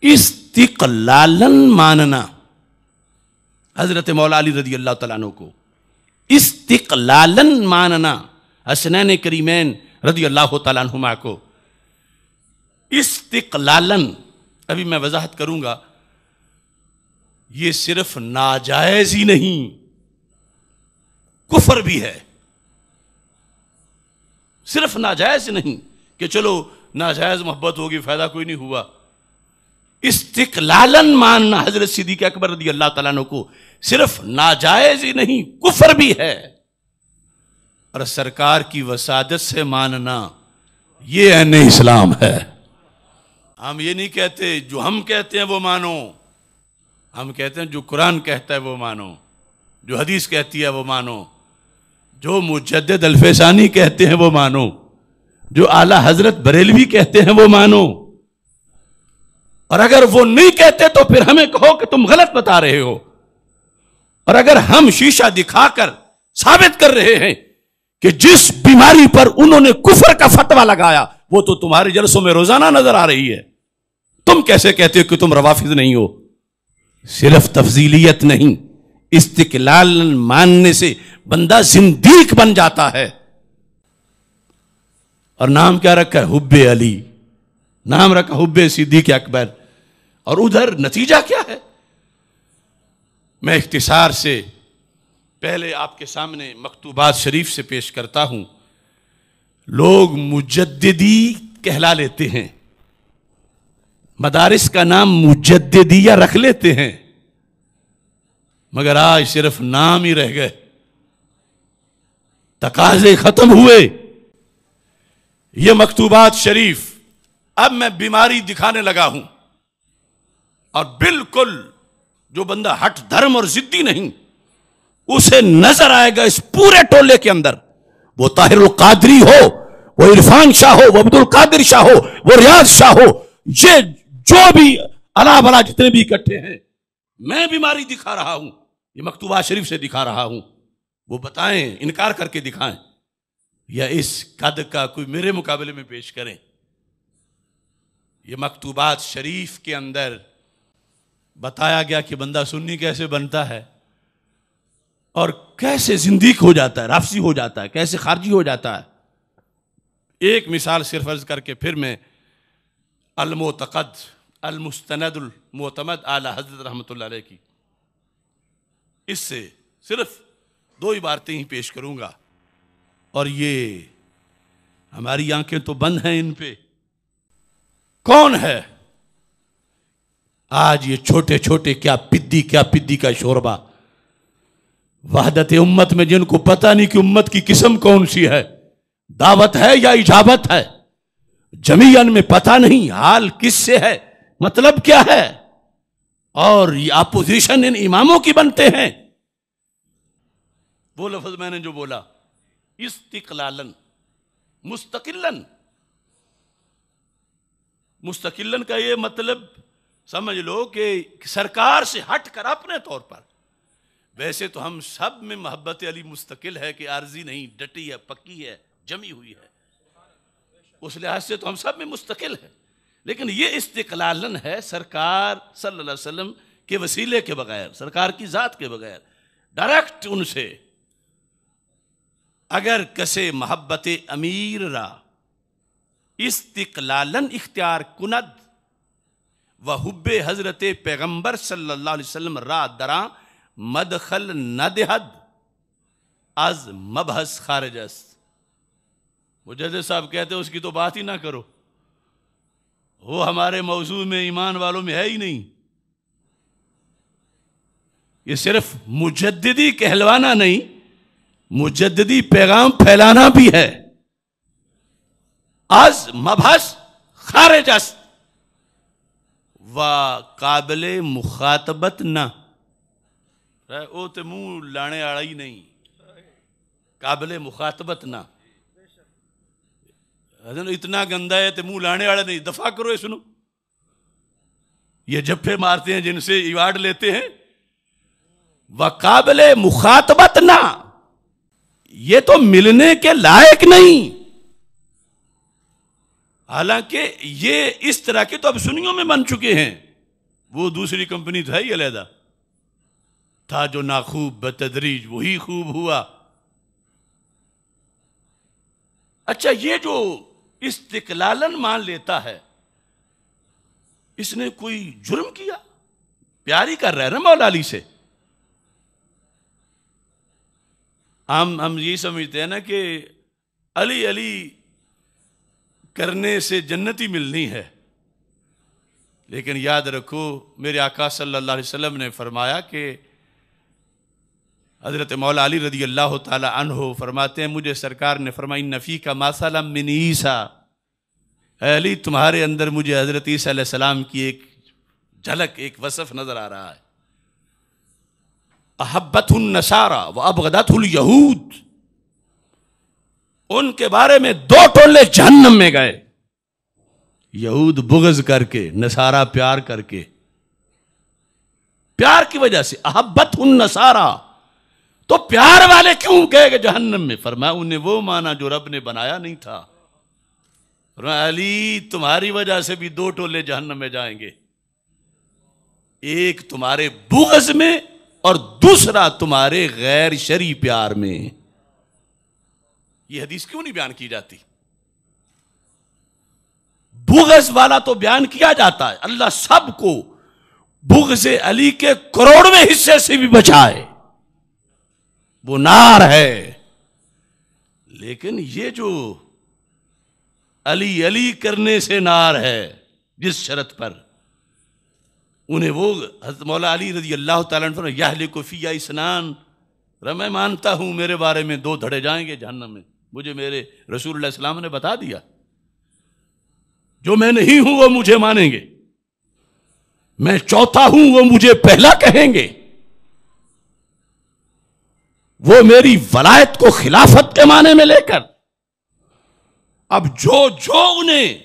استقلالن ماننا، حضرت مولا علی رضی اللہ تعالیٰ عنہ کو استقلالن ماننا، حسنین کریمین رضی اللہ تعالیٰ عنہما کو استقلالن، ابھی میں وضاحت کروں گا، یہ صرف ناجائز ہی نہیں، کفر بھی ہے۔ صرف ناجائز نہیں کہ چلو ناجائز محبت ہوگی فائدہ کوئی نہیں ہوا، استقلالن ماننا حضرت صدیق اکبر رضی اللہ تعالیٰ عنہ کو صرف ناجائز ہی نہیں، کفر بھی ہے۔ اور سرکار کی وسادت سے ماننا یہ عین اسلام ہے۔ ہم یہ نہیں کہتے جو ہم کہتے ہیں وہ مانو، ہم کہتے ہیں جو قرآن کہتا ہے وہ مانو، جو حدیث کہتی ہے وہ مانو، جو مجدد الفیضانی کہتے ہیں وہ مانو، جو اعلیٰ حضرت بریلوی کہتے ہیں وہ مانو، اور اگر وہ نہیں کہتے تو پھر ہمیں کہو کہ تم غلط بتا رہے ہو۔ اور اگر ہم شیشہ دکھا کر ثابت کر رہے ہیں کہ جس بیماری پر انہوں نے کفر کا فتویٰ لگایا وہ تو تمہارے جلسوں میں روزانہ نظر آ رہی ہے، تم کیسے کہتے ہو کہ تم روافض نہیں ہو؟ صرف تفضیلیت نہیں، استقلال ماننے سے بندہ زندیق بن جاتا ہے۔ اور نام کیا رکھا ہے؟ حب علی، نام رکھا حب صدیق اکبر، اور ادھر نتیجہ کیا ہے؟ میں اختصار سے پہلے آپ کے سامنے مکتوبات شریف سے پیش کرتا ہوں۔ لوگ مجددی کہلا لیتے ہیں، مدارس کا نام مجددیہ رکھ لیتے ہیں، مگر آج صرف نام ہی رہ گئے، تقاضے ختم ہوئے۔ یہ مکتوبات شریف اب میں بیماری دکھانے لگا ہوں، اور بالکل جو بندہ ہٹ دھرم اور ضدی نہیں اسے نظر آئے گا اس پورے ٹولے کے اندر، وہ طاہر القادری ہو، وہ عرفان شاہ ہو، وہ عبد القادر شاہ ہو، وہ ریاض شاہ ہو، یہ جو بھی الا بلا جتنے بھی اکٹھے ہیں، میں بیماری دکھا رہا ہوں، یہ مکتوبات شریف سے دکھا رہا ہوں، وہ بتائیں، انکار کر کے دکھائیں، یا اس قد کا کوئی میرے مقابلے میں پیش کریں۔ یہ مکتوبات شریف کے اندر بتایا گیا کہ بندہ سنی کیسے بنتا ہے اور کیسے زندیق ہو جاتا ہے، رافضی ہو جاتا ہے، کیسے خارجی ہو جاتا ہے۔ ایک مثال صرف عرض کر کے پھر میں المعتقد المستند المعتمد اعلیٰ حضرت رحمۃ اللہ علیہ کی، اس سے صرف 2 عبارتیں ہی پیش کروں گا، اور یہ ہماری آنکھیں تو بند ہیں ان پہ۔ کون ہے آج یہ چھوٹے چھوٹے کیا پدی کا شوربہ وحدت امت میں، جن کو پتہ نہیں کہ امت کی قسم کون سی ہے، دعوت ہے یا اجابت ہے، جمیعاً میں پتہ نہیں حال کس سے ہے، مطلب کیا ہے، اور یہ اپوزیشن ان اماموں کی بنتے ہیں۔ وہ لفظ میں نے جو بولا استقلالن، مستقلن کا یہ مطلب سمجھ لو کہ سرکار سے ہٹ کر اپنے طور پر، ویسے تو ہم سب میں محبت علی مستقل ہے کہ عارضی نہیں، ڈٹی ہے، پکی ہے، جمی ہوئی ہے، اس لحاظ سے تو ہم سب میں مستقل ہے، لیکن یہ استقلالن ہے سرکار صلی اللہ علیہ وسلم کے وسیلے کے بغیر، سرکار کی ذات کے بغیر، ڈائریکٹ ان سے اگر کسے محبت امیر را استقلالن اختیار کند و حب حضرت پیغمبر صلی اللہ علیہ وسلم را درا مدخل ندہد از مبحث خارج است۔ مجدد صاحب کہتے ہیں اس کی تو بات ہی نہ کرو، وہ ہمارے موضوع میں ایمان والوں میں ہے ہی نہیں۔ یہ صرف مجددی کہلوانا نہیں، مجددی پیغام پھیلانا بھی ہے۔ از مبحث خارج است و قابل مخاطبت نہ، او تے منہ لانے آڑا ہی نہیں، قابل مخاطبت نہ، اتنا گندہ ہے تے منہ لانے آڑا نہیں، دفاع کرو۔ سنو، یہ جھپے مارتے ہیں جن سے ایوارڈ لیتے ہیں، وقابل مخاطبت نہ، یہ تو ملنے کے لائق نہیں۔ حالانکہ یہ اس طرح کے تو اب سنیوں میں بن چکے ہیں، وہ دوسری کمپنی تو ہے ہی علیحدہ، تھا جو ناخوب بتدریج وہی خوب ہوا۔ اچھا، یہ جو استقلالن مان لیتا ہے، اس نے کوئی جرم کیا؟ پیار ہی کر رہا ہے نا مولا علی سے۔ ہم یہ سمجھتے ہیں نا کہ علی علی کرنے سے جنتی ملنی ہے، لیکن یاد رکھو میرے آقا صلی اللہ علیہ وسلم نے فرمایا کہ حضرت مولا علی رضی اللہ تعالی عنہ فرماتے ہیں، مجھے سرکار نے فرمایا ان فیک مثلا من عیسیٰ، اے علی تمہارے اندر مجھے حضرت عیسیٰ علیہ السلام کی ایک جھلک، ایک وصف نظر آ رہا ہے۔ احبتہ النصارى وابغضتہ الیہود، ان کے بارے میں دو ٹولے جہنم میں گئے، یہود بغض کر کے، نصارہ پیار کر کے، پیار کی وجہ سے۔ احبتہ النصارى، تو پیار والے کیوں گئے جہنم میں؟ فرمایا انہیں وہ مانا جو رب نے بنایا نہیں تھا۔ فرمایا علی تمہاری وجہ سے بھی دو ٹولے جہنم میں جائیں گے، ایک تمہارے بغض میں اور دوسرا تمہارے غیر شرعی پیار میں۔ یہ حدیث کیوں نہیں بیان کی جاتی؟ بغض والا تو بیان کیا جاتا ہے، اللہ سب کو بغض علی کے کروڑویں حصے سے بھی بچائے، وہ نار ہے۔ لیکن یہ جو علی علی کرنے سے نار ہے، جس شرط پر انہیں وہ حضرت مولا علی رضی اللہ تعالیٰ عنہ یہلک فی اثنان، میں مانتا ہوں میرے بارے میں دو دھڑے جائیں گے جہنم میں، مجھے میرے رسول اللہ علیہ السلام نے بتا دیا، جو میں نہیں ہوں وہ مجھے مانیں گے، میں چوتھا ہوں وہ مجھے پہلا کہیں گے، وہ میری ولایت کو خلافت کے معنی میں لے کر۔ اب جو انہیں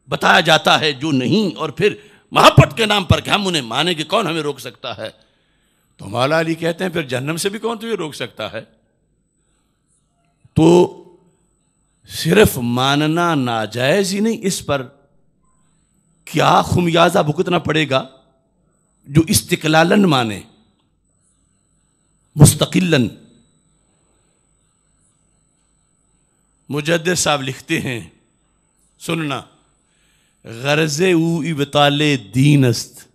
بتایا جاتا ہے جو نہیں، اور پھر محبت کے نام پر کہ ہم انہیں مانیں گے، کون ہمیں روک سکتا ہے؟ تو مولا علی کہتے ہیں پھر جہنم سے بھی کون تمہیں روک سکتا ہے؟ تو صرف ماننا ناجائز ہی نہیں، اس پر کیا خمیازہ بھگتنا پڑے گا جو استقلالن مانے، مستقلن۔ مجدد صاحب لکھتے ہیں، سننا، غرض او ابطال دین است،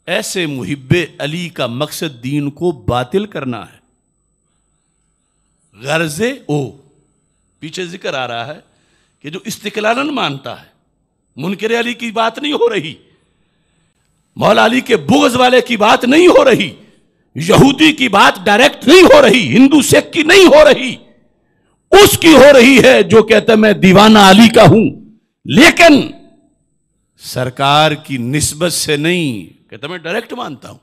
ایسے محب علی کا مقصد دین کو باطل کرنا ہے۔ غرض او، پیچھے ذکر آ رہا ہے کہ جو استقلالن مانتا ہے، منکر علی کی بات نہیں ہو رہی، مولا علی کے بغض والے کی بات نہیں ہو رہی، یہودی کی بات ڈائریکٹ نہیں ہو رہی، ہندو سکھ کی نہیں ہو رہی، اس کی ہو رہی ہے جو کہتا ہے میں دیوانہ علی کا ہوں، لیکن سرکار کی نسبت سے نہیں، کہتا میں ڈائریکٹ مانتا ہوں،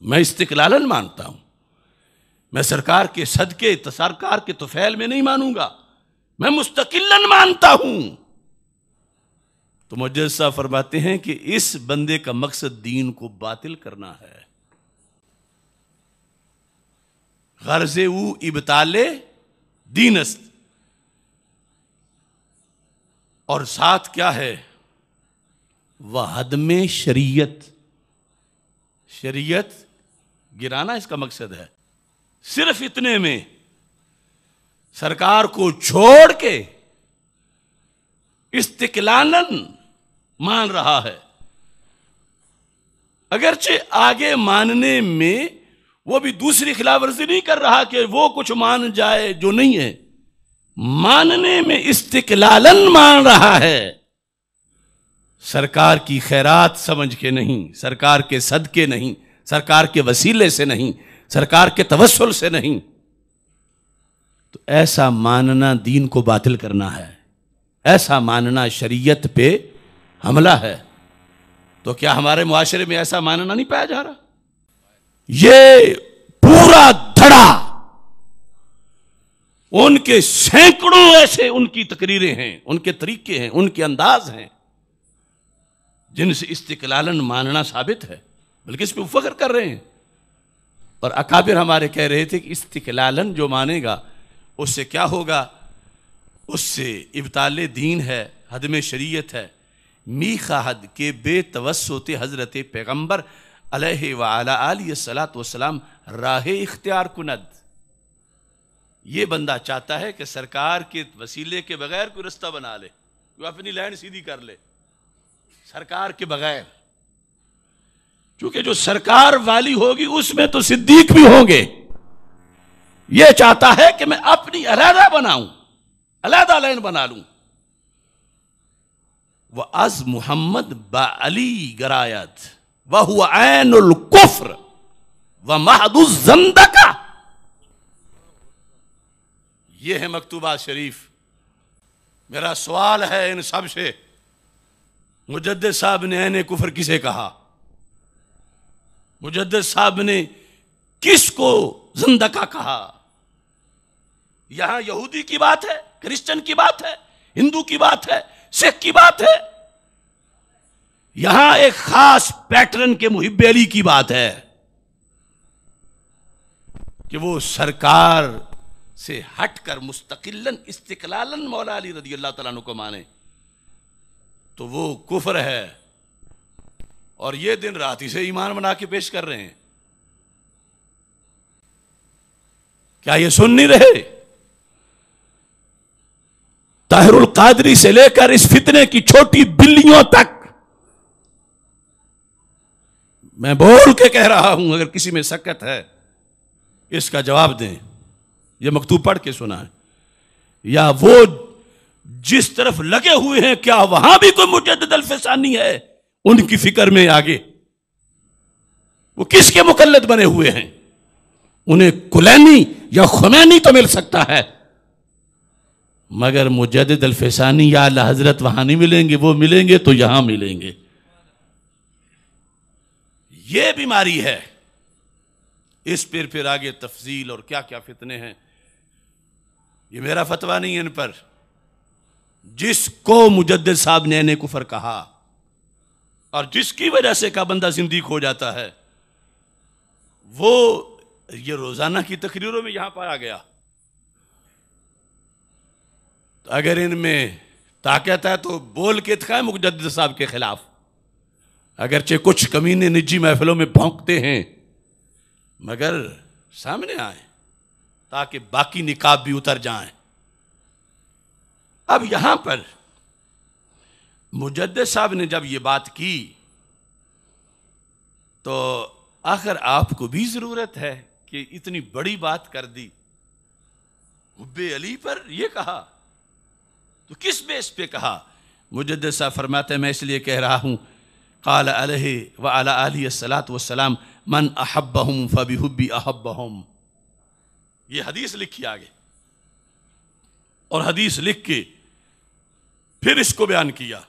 میں استقلالن مانتا ہوں، میں سرکار کے صدقے سرکار کے طفیل میں نہیں مانوں گا، میں مستقلن مانتا ہوں۔ تو مجدد صاحب فرماتے ہیں کہ اس بندے کا مقصد دین کو باطل کرنا ہے۔ غرض او ابطال دین است، اور ساتھ کیا ہے؟ وہدم شریعت، شریعت گرانا اس کا مقصد ہے۔ صرف اتنے میں سرکار کو چھوڑ کے استقلالن مان رہا ہے، اگرچہ آگے ماننے میں وہ بھی دوسری خلاف ورزی نہیں کر رہا کہ وہ کچھ مان جائے جو نہیں ہے، ماننے میں استقلالن مان رہا ہے، سرکار کی خیرات سمجھ کے نہیں، سرکار کے صدقے نہیں، سرکار کے وسیلے سے نہیں، سرکار کے توسل سے نہیں۔ تو ایسا ماننا دین کو باطل کرنا ہے، ایسا ماننا شریعت پہ حملہ ہے۔ تو کیا ہمارے معاشرے میں ایسا ماننا نہیں پایا جا رہا؟ یہ پورا دھڑا، ان کے سینکڑوں ایسے ان کی تقریریں ہیں، ان کے طریقے ہیں، ان کے انداز ہیں جن سے استقلالن ماننا ثابت ہے، بلکہ اس پہ فخر کر رہے ہیں۔ اور اکابر ہمارے کہہ رہے تھے کہ استقلالن جو مانے گا اس سے کیا ہوگا؟ اس سے ابطال دین ہے، ہدم شریعت ہے، می خواہد کہ بے توسط حضرت پیغمبر علیہ وعلی آلہ الصلاۃ والسلام راہ اختیار کند. یہ بندہ چاہتا ہے کہ سرکار کے وسیلے کے بغیر کوئی رستہ بنا لے، وہ اپنی لائن سیدھی کر لے سرکار کے بغیر. چونکہ جو سرکار والی ہوگی اس میں تو صدیق بھی ہوں گے. یہ چاہتا ہے کہ میں اپنی علیحدہ بناؤں، علیحدہ لائن بنا لوں. وَأَز محمد بَعَلِي گرایت وَهُوَ عَيْنُ الْكُفْرِ وَمَحْضُ الزَّنْدَقَةِ. یہ ہے مکتوبات شریف. میرا سوال ہے ان سب سے، مجدد صاحب نے عین کفر کسے کہا؟ مجدد صاحب نے کس کو زندقہ کہا؟ یہاں یہودی کی بات ہے، کرسچن کی بات ہے، ہندو کی بات ہے، سکھ کی بات ہے. یہاں ایک خاص پیٹرن کے محب علی کی بات ہے کہ وہ سرکار سے ہٹ کر مستقلاً استقلالاً مولا علی رضی اللہ تعالیٰ عنہ کو مانے تو وہ کفر ہے. اور یہ دن رات اسے ایمان بنا کے پیش کر رہے ہیں. کیا یہ سن نہیں رہے؟ طاہر القادری سے لے کر اس فتنے کی چھوٹی بلیوں تک میں بول کے کہہ رہا ہوں، اگر کسی میں سکت ہے اس کا جواب دیں. یہ مکتوب پڑھ کے سنا ہے. یا وہ جس طرف لگے ہوئے ہیں کیا وہاں بھی کوئی مجدد الفسانی ہے ان کی فکر میں آگے؟ وہ کس کے مقلد بنے ہوئے ہیں؟ انہیں کلینی یا خمینی تو مل سکتا ہے، مگر مجدد الفسانی یا اعلی حضرت وہاں نہیں ملیں گے. وہ ملیں گے تو یہاں ملیں گے. یہ بیماری ہے. اس پھر آگے تفصیل اور کیا کیا فتنے ہیں، یہ میرا فتویٰ نہیں ہے ان پر. جس کو مجدد صاحب نے عین کفر کہا اور جس کی وجہ سے کا بندہ زندیق ہو جاتا ہے، وہ یہ روزانہ کی تقریروں میں یہاں پایا گیا. اگر ان میں طاقت ہے تو بول کے دکھائیں مجدد صاحب کے خلاف. اگرچہ کچھ کمینے نجی محفلوں میں بھونکتے ہیں مگر سامنے آئیں تاکہ باقی نقاب بھی اتر جائیں. اب یہاں پر مجدد صاحب نے جب یہ بات کی تو آخر آپ کو بھی ضرورت ہے کہ اتنی بڑی بات کر دی، حب علی پر یہ کہا تو کس بیس پہ کہا؟ مجدد صاحب فرماتے ہیں میں اس لیے کہہ رہا ہوں قال علیہ وعلی آلہ الصلاۃ والسلام من احبہم فبحبی احبہم. یہ حدیث لکھی آگے، اور حدیث لکھ کے پھر اس کو بیان کیا.